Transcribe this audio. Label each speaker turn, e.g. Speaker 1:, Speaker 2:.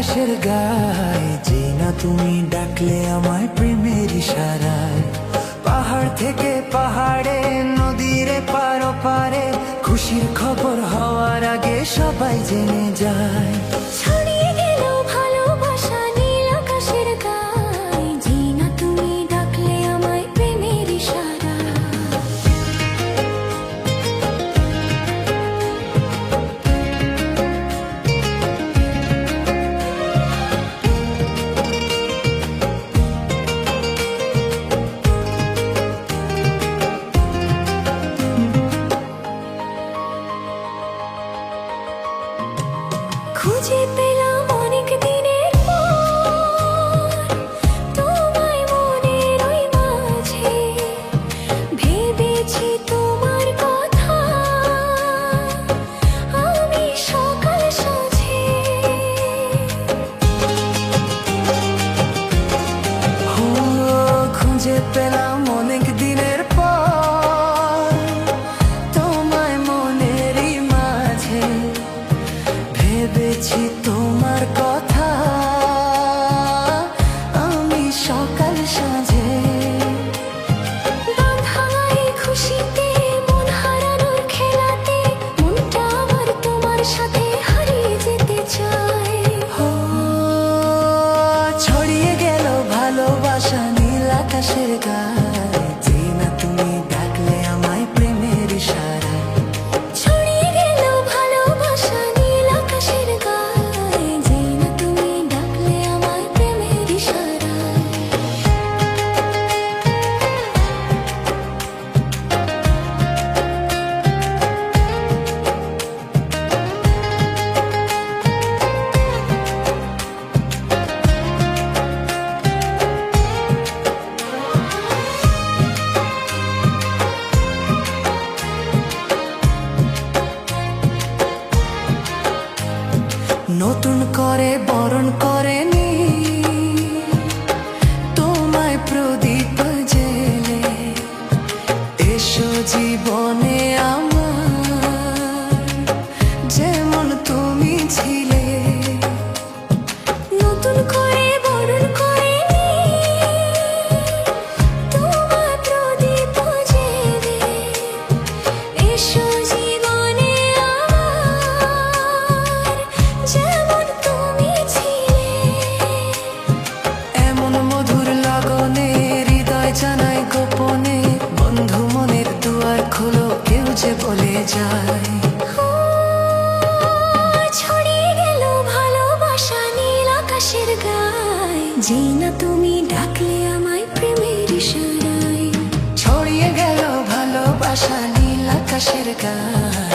Speaker 1: আকাশের গায়ে, যে না তুমি ডাকলে আমায় প্রেমের ইশারায়। পাহাড় থেকে পাহাড়ে, নদীর পার পারে, খুশির খবর হওয়ার আগে সবাই জেনে যায়।
Speaker 2: ছড়িয়ে গেল ভালোবাসা নীল আকাশের গায়ে, যে না তুমি ডাকলে আমায় প্রেমের ইশারা। খুঁজে পেলাম অনেক দিনের পর তোমায় মনের ওই মাঝে, ভেবেছি তোমার কথা আমি সকাল সাঁঝে।
Speaker 1: খুঁজে পেলাম অনেক দিনের পর তোমায় মনেরই মাঝে, ভেবেছি তোমার কথা আমি সকাল সাঁঝে।
Speaker 2: বাঁধা এই খুশিতে, মন হারানোর খেলাতে, মনটা আমার তোমার সাথে হারিয়ে যেতে চায়।
Speaker 1: ছড়িয়ে গেল ভালোবাসা নীল আকাশের গায়ে, যে না তুমি ডাকলে আমায় প্রেমের ইশারায়।
Speaker 2: ছড়িয়ে গেল ভালোবাসা নীল আকাশের গায়ে, যে না তুমি ডাকলে আমায় প্রেমের ইশারায়।
Speaker 1: নতুন করে বরণ করেনি তোমায় প্রদীপ জেলে, এসো জীবনে আমার যেমন তুমি ছিলে।
Speaker 2: নতুন করে বরণ করেনি তোমার প্রদীপ জেলে, এসো জীবনে আমার যেমন তুমি ছিলে।
Speaker 1: এমন মধুর লগনে হৃদয় জানাই গোপনে, বন্ধু মনের দুয়ার খোলো, কেউ যে বলে যায়।
Speaker 2: ছড়িয়ে গেল ভালোবাসা নীল আকাশের গায়ে, যে না তুমি ডাকলে আমায় প্রেমের ইশারায়।
Speaker 1: ছড়িয়ে গেল ভালোবাসা নীল আকাশের গায়ে।